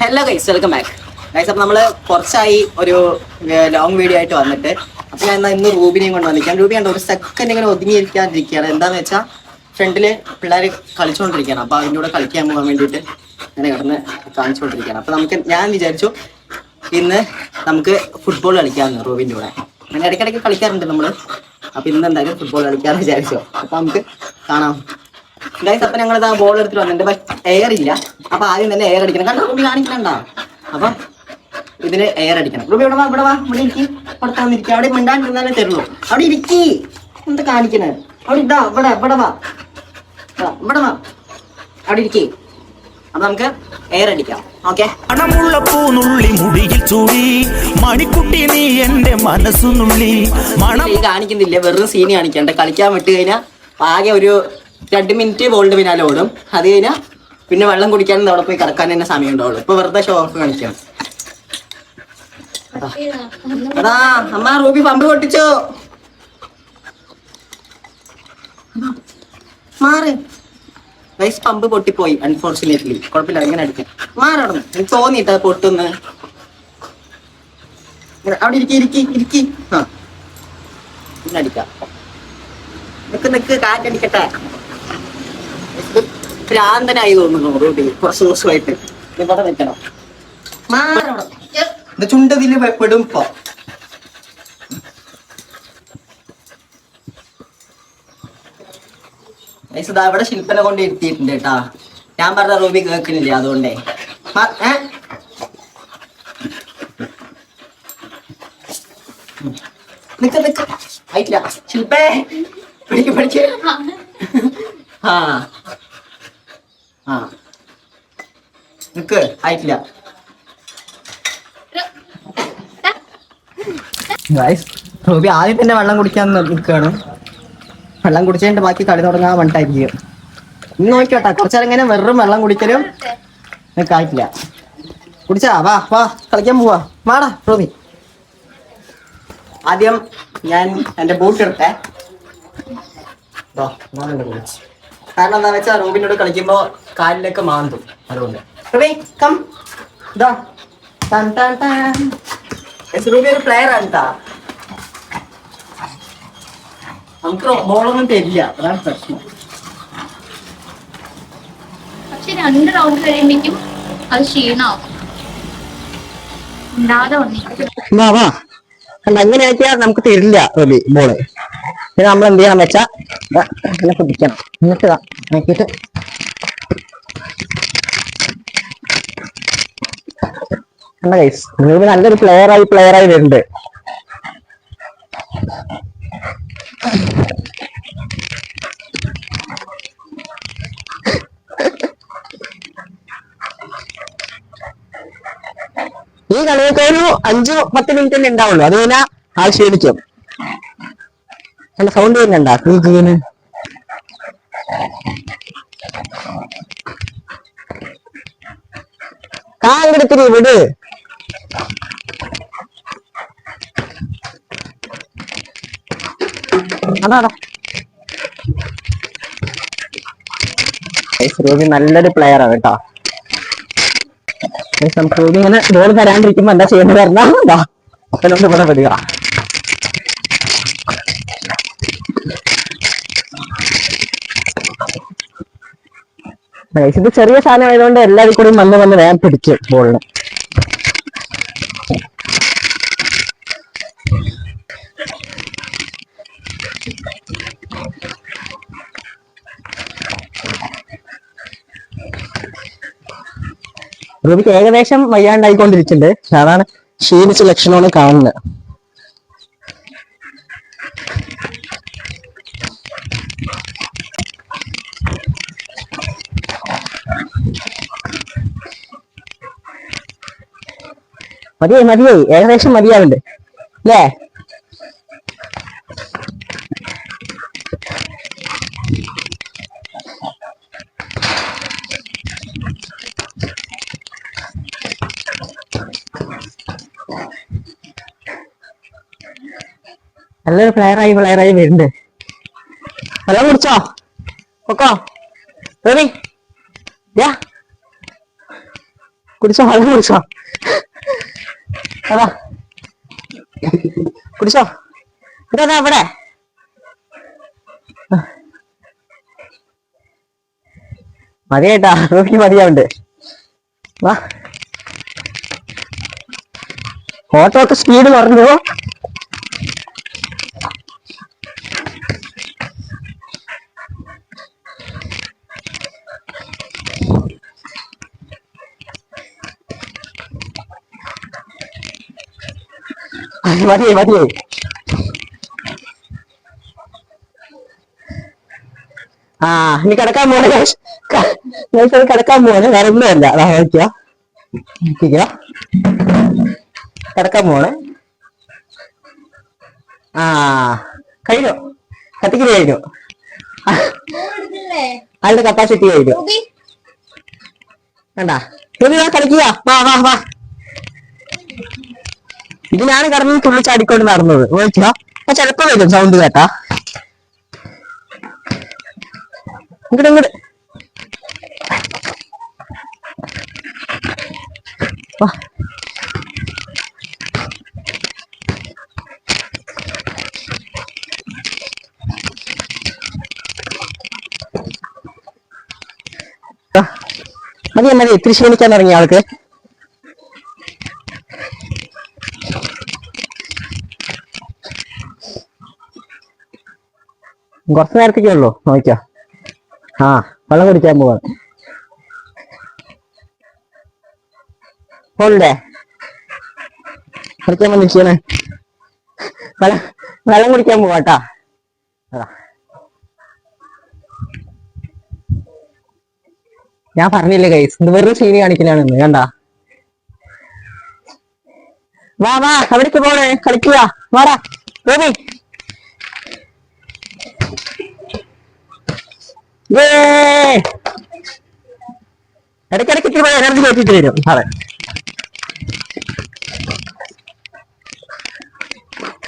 Hello guys, welcome back guys. അപ്പൊ നമ്മള് കുറച്ചായി ഒരു ലോങ് വീഡിയോ ആയിട്ട് വന്നിട്ട്. അപ്പൊ ഞാൻ ഇന്ന് റൂബിനെയും കൊണ്ട് വന്നിരിക്കാം. റൂബി കണ്ട ഒരു സെക്കൻഡ് ഇങ്ങനെ ഒതുങ്ങിയിരിക്കാതിരിക്കുകയാണ്. എന്താന്ന് വെച്ചാൽ ഫ്രണ്ടില് പിള്ളേർ കളിച്ചുകൊണ്ടിരിക്കുകയാണ്. അപ്പൊ അതിൻ്റെ കൂടെ കളിക്കാൻ പോകാൻ വേണ്ടിയിട്ട് ഇങ്ങനെ കിടന്ന് കാണിച്ചുകൊണ്ടിരിക്കുകയാണ്. അപ്പൊ ഞാൻ വിചാരിച്ചു ഇന്ന് നമുക്ക് ഫുട്ബോൾ കളിക്കാമെന്ന് റൂബിൻ്റെ കൂടെ. അങ്ങനെ ഇടയ്ക്കിടയ്ക്ക് കളിക്കാറുണ്ട് നമ്മള്. അപ്പൊ ഇന്ന് എന്തായാലും ഫുട്ബോൾ കളിക്കാമെന്ന് വിചാരിച്ചു. അപ്പൊ നമുക്ക് കാണാം ഗൈസ്. അപ്പൊ ഞങ്ങളിതാ ബോൾ എടുത്തിട്ട് വന്നിട്ടുണ്ട്. പക്ഷെ എയർ ഇല്ല. അപ്പൊ ആദ്യം തന്നെ എയർ അടിക്കണം. കണ്ടോ റൂബി കാണിക്കണ്ട. അപ്പൊ ഇതിന് എയർ അടിക്കണം. റൂബി ഇവിടെ വാ ഇവിടെ ഇരിക്കി. പുറത്ത് വന്നിരിക്കുക. അവിടെ മിണ്ടാണ്ടിരുന്നാലേ തരുള്ളൂ. അവിടെ ഇരിക്കി. എന്താ കാണിക്കണേ? അവിടെ ഇതാ ഇവിടെ വാ അവിടെ ഇരിക്കി. അപ്പൊ നമുക്ക് എയർ അടിക്കാം. ഓക്കെ. മണമുള്ള പൂനുള്ളി മുടിയിൽ ചൂടി മണിക്കുട്ടി നീ എന്റെ മനസ്സുനുള്ളി മണം. ഈ കാണിക്കുന്നില്ല, വെറും സീനി കാണിക്കണ്ട. കളിക്കാൻ വിട്ട് കഴിഞ്ഞാൽ ആകെ ഒരു 2 മിനിറ്റ് ബോളിന്റെ പിന്നാലെ ഓടും. അത് കഴിഞ്ഞാൽ പിന്നെ വെള്ളം കുടിക്കാനും അവിടെ പോയി കിടക്കാൻ തന്നെ സമയം ഉണ്ടാവുള്ളൂ. ഇപ്പൊ വെറുതെ ഷോ ഓഫ് കാണിക്കാം. അതാ അമ്മ റൂബി പമ്പ് പൊട്ടിച്ചോ. മാറ് ഗൈസ്, പമ്പ് പൊട്ടിപ്പോയി അൺഫോർച്ചുനേറ്റ്ലി. കുഴപ്പമില്ല, ഇങ്ങനെ അടിക്കാം. മാറണം. എനിക്ക് തോന്നിയിട്ട് പൊട്ടുന്ന്. അവിടെ ഇരിക്കി. ആ പിന്നെ അടിക്കാം. നിക്ക് കാറ്റടിക്കട്ടെ. ഭ്രാന്തനായി തോന്നുന്നു റൂബി കുറച്ച് ദിവസമായിട്ട്. ഇവിടെ നിൽക്കണം. മാറണം. ചുണ്ടതില് പെടും. ഇപ്പൊ അവിടെ ശില്പനെ കൊണ്ട് ഇരുത്തിയിട്ടുണ്ട് കേട്ടാ. ഞാൻ പറഞ്ഞ റൂബി കേൾക്കുന്നില്ല, അതുകൊണ്ടേ. നിക്ക ആയിട്ടില്ല. ശില്പേ പഠിക്ക്. ആ നിക്ക് ആയിട്ടില്ല. റൂബി ആദ്യം തന്നെ വെള്ളം കുടിക്കാൻ നിൽക്കുകയാണ്. വെള്ളം കുടിച്ചതിന്റെ ബാക്കി കളി തുടങ്ങാൻ വേണ്ടിട്ടായിരിക്കും. ഇന്ന് നോക്കിയോട്ടാ, കുറച്ചേരം ഇങ്ങനെ വെറും വെള്ളം കുടിക്കലും നിൽക്കായിട്ടില്ല. കുടിച്ചാ വാ കളിക്കാൻ പോവാ. വാടാ റൂബി. ആദ്യം ഞാൻ എന്റെ ബൂട്ട് ഇടട്ടെ. കാരണം എന്താ വെച്ചാൽ റൂബിനോട് കളിക്കുമ്പോ കാലിലേക്ക് മാന്തും. അതുകൊണ്ട് റൂബി കം. റൂബി ഒരു പ്ലെയർ ആണ് കേട്ടാ. നമുക്ക് ബോളൊന്നും തരില്ല, അതാണ് പ്രശ്നം. പക്ഷെ 2 റൗണ്ട് കഴിയുമ്പോഴേക്കും അത് ക്ഷീണാവും. അങ്ങനെയാക്കിയാ നമുക്ക് തരില്ല റബി ബോള്. പിന്നെ നമ്മൾ എന്ത് ചെയ്യണം വെച്ചാ ഇങ്ങനെ പിടിക്കണം. എന്നിട്ട് നോക്കിയിട്ട് നല്ലൊരു പ്ലെയറായി വരുന്നുണ്ട്. ഈ കളിയൊക്കെ ഒരു 5-10 മിനിറ്റ് തന്നെ ഉണ്ടാവുള്ളൂ. അത് കഴിഞ്ഞാൽ ആൾ ക്ഷീണിക്കും. നല്ല സൗണ്ട് വരുന്നുണ്ടാ ക്ലീന്. കാലെടുത്തിരി വിട്. അതാടാ റൂബി നല്ലൊരു പ്ലെയർ ആണ് കേട്ടോ. നമുക്ക് റൂബി ഇങ്ങനെ ബോൾ തരാണ്ടിരിക്കുമ്പോ എന്താ ചെയ്യുന്നത് പറഞ്ഞാ അപ്പനോട് ഇവിടെ വരിക. ഇത് ചെറിയ സാധനം ആയതുകൊണ്ട് എല്ലാവരും കൂടി വന്ന് വേഗം പിടിക്കും ബോളിന്. റൂബിക്ക് ഏകദേശം വയ്യാണ്ടായിക്കൊണ്ടിരിക്കുന്നുണ്ട്. അതാണ് ക്ഷീണിച്ച ലക്ഷണമാണ് കാണുന്നത്. മതിയായി ഏകദേശം മതിയാവുന്നുണ്ട് അല്ലേ? നല്ലൊരു പ്ലെയറായി വരുന്നുണ്ട്. വെള്ളം കുടിച്ചോ? ഒക്കോ റബി. കുടിച്ചോ, വെള്ളം കുടിച്ചോ, അതാ കുടിച്ചോ. ഇതാ അവിടെ മതിയായിട്ടാ, നോക്കി മതിയാവുണ്ട്. വാ, ഓട്ടോ ഒക്കെ സ്പീഡ് കുറഞ്ഞു. മതിയായി മതിയായി. ആ ഇനി കിടക്കാൻ പോണേ, കിടക്കാൻ പോണേ, വേറെ ഒന്നുമല്ല. കിടക്കാൻ പോണേ. ആ കഴിഞ്ഞു, കത്തിക്കല് കഴിഞ്ഞു, അതിന്റെ കപ്പാസിറ്റി കഴിഞ്ഞു. വേണ്ട കളിക്കുക. വാ വാ വാ. ഇത് ഞാൻ കിടന്ന് തുള്ളിച്ചാടിക്കൊണ്ട് നടന്നത്. നോക്കിയാ അപ്പൊ ചെലപ്പോ വരും സൗണ്ട് കേട്ടാ. ഇങ്ങോട്ട് ഇങ്ങോട്ട് വാ. മതി മതി, ഇത്തിരി ക്ഷീണിക്കാൻ തുടങ്ങിയ ആൾക്ക്. കുറച്ചു നേരത്തേക്കേ ഉള്ളൂ, നോക്കിയാ. ആ വെള്ളം കുടിക്കാൻ പോവാ. പോണ്ടേ കളിക്കാൻ വന്നിരിക്കണേ. വെള്ളം കുടിക്കാൻ പോവാട്ടാ. അതാ ഞാൻ പറഞ്ഞില്ലേ ഗൈസ്, ഇത് വെറും സീനി കാണിക്കലാണെന്ന്. കണ്ടാ. വാ വാ, അവിടേക്ക് പോണേ, കളിക്കുക. വാടാ റോബി. ഇടയ്ക്കിടയ്ക്ക് ഇത്തിരി എനർജി കയറ്റിട്ട് വരും സാറേ.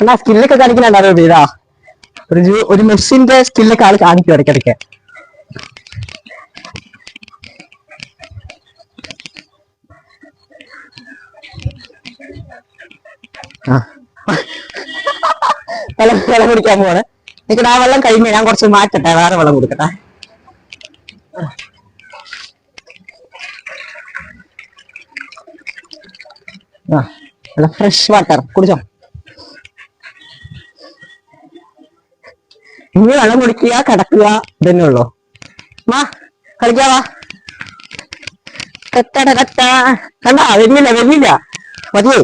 എന്നാ സ്കില്ലൊക്കെ കാണിക്കണുണ്ടോ ഇതാ, ഒരു മെസ്സിന്റെ സ്കില്ലൊക്കെ ആള് കാണിക്കും ഇടയ്ക്കിടയ്ക്ക്. വെള്ളം കുടിക്കാൻ പോവാണ്. എനിക്കിടെ ആ വെള്ളം കഴിഞ്ഞ് ഞാൻ കുറച്ച് മാറ്റട്ടെ, വേറെ വെള്ളം കൊടുക്കട്ടെ. ആ ഫ്രഷ് വാട്ടർ കുടിച്ചോ. ഇനി വെള്ളം കുടിക്കുക, കിടക്കുക, ഇതന്നെ ഉള്ളു. വാ കളിക്കാവാ. കണ്ടാ വരുന്നില്ല വരുന്നില്ല, മതിയേ.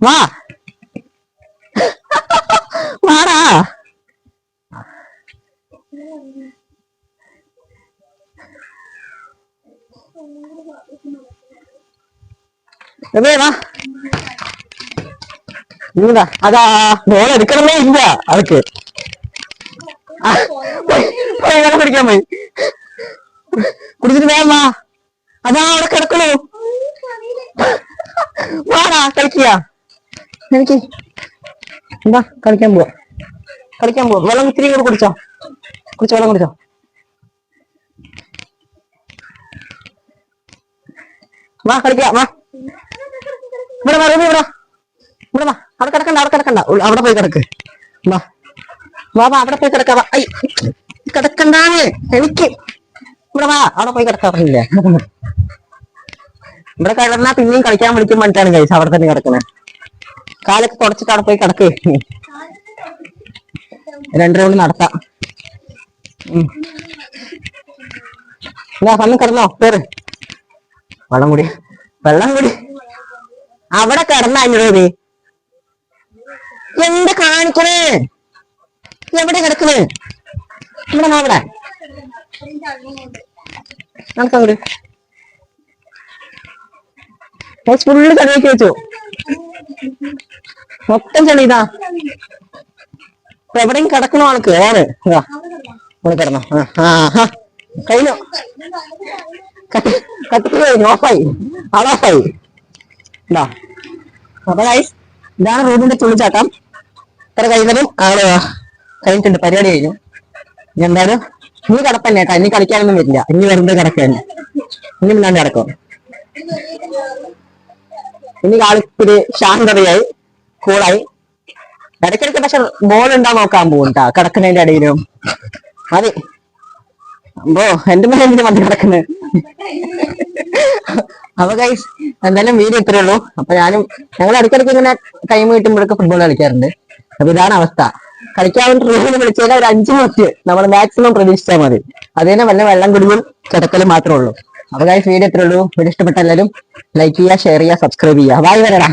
വാ വാടാ. വാ. അതാ ബോൾ എടുക്കണമേ ഇല്ല അവർക്ക്. വെള്ളം കുടിക്കാൻ പോയി, കുടിച്ചിട്ട് വേഗം വാ. അതാ അവിടെ കിടക്കണു. വാടാ കളിക്കുക. എനിക്ക് എന്താ കളിക്കാൻ പോവാ, കളിക്കാൻ പോവാ. വെള്ളം ഇത്തിരി കൂടെ കുടിച്ചോ, കുടിച്ചോ, വെള്ളം കുടിച്ചോ. വാ കളിക്കുക. വാ ഇവിടെ വാ, ഇവിടെ ഇവിടെ വാ. അവിടെ കിടക്കണ്ട, അവിടെ കിടക്കണ്ട, അവിടെ പോയി കിടക്ക്. വാ വാ വാ, അവിടെ പോയി കിടക്കാ. വാ കിടക്കണ്ടാണ് എനിക്ക്. ഇവിടെ വാ, അവിടെ പോയി കിടക്കാറില്ലേ. ഇവിടെ കിടന്നാ പിന്നെയും കളിക്കാൻ വിളിക്കും പറഞ്ഞിട്ടാണ് കഴിച്ച അവിടെ തന്നെ കിടക്കണേ. കാലൊക്കെ തുടച്ചിട്ട് അവിടെ പോയി കിടക്ക്. 2 റൗണ്ട് നടത്താം. വന്ന് കിടന്നോ, പേര് വെള്ളം കൂടി, വെള്ളം കൂടി. അവിടെ കിടന്ന അഞ്ഞൂറ്. എന്താ കാണിക്കണേ, എവിടെ കിടക്കണേ? ഇവിടെ അവിടെ നടക്കങ്ങോട്ട്. ഫുള്ള് ചളിയൊക്കെ വെച്ചു, മൊത്തം ചളി. ഇതാ എവിടെയും കിടക്കണോ ആൾക്ക്. ഓണ് ഇവിടെ കിടന്നോ. കഴിഞ്ഞു, കത്തിക്ക് കഴിഞ്ഞു, ഓഫായി, ആളോഫായി. ഇതാ അപ്പൊ ഗൈസ്, ഇതാണ് റൂമിന്റെ തുള്ളിച്ചാട്ടം. ഇത്ര കഴിവതും ആള് കഴിഞ്ഞിട്ടുണ്ട്, പരിപാടി കഴിഞ്ഞു. ഇനി എന്തായാലും ഇനി കിടപ്പന്നെ കേട്ടാ, ഇനി കളിക്കാനൊന്നും വരില്ല. ഇനി വെറുതെ കിടക്കുക, ഇനി മുന്നാണ്ട് കിടക്കും. ഇനി കാലത്തില് ശാന്തതയായി കൂളായി. ഇടയ്ക്കിടയ്ക്ക് പക്ഷെ ബോൾ ഉണ്ടാ നോക്കാൻ പോകും കേട്ടാ കിടക്കുന്നതിന്റെ ഇടയിലും. മതി അമ്പോ എന്റെ മേലെ മതി കിടക്കുന്നത്. അപ്പൊ ഗൈസ് എന്തായാലും വീഡിയോ ഇത്രേ ഉള്ളൂ. അപ്പൊ ഞങ്ങൾ ഇടയ്ക്കിടയ്ക്ക് ഇങ്ങനെ ടൈം കിട്ടുമ്പോഴൊക്കെ ഫുട്ബോൾ കളിക്കാറുണ്ട്. അപ്പൊ ഇതാണ് അവസ്ഥ. കളിക്കാൻ വേണ്ടി റൂമിൽ വിളിച്ചാൽ ഒരു 5 മിനിറ്റ് നമ്മൾ മാക്സിമം പ്രതീക്ഷിച്ചാൽ മതി. അതിനെ വല്ല വെള്ളം കുടിയും കിടക്കലും മാത്രമേ ഉള്ളൂ. അപ്പൊ ഗൈസ് വീഡിയോ ഇത്രേ ഉള്ളൂ. വീഡിയോ ഇഷ്ടപ്പെട്ട എല്ലാവരും ലൈക്ക് ചെയ്യുക, ഷെയർ ചെയ്യുക, സബ്സ്ക്രൈബ് ചെയ്യുക. ബൈ വരടാ,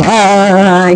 ബൈ.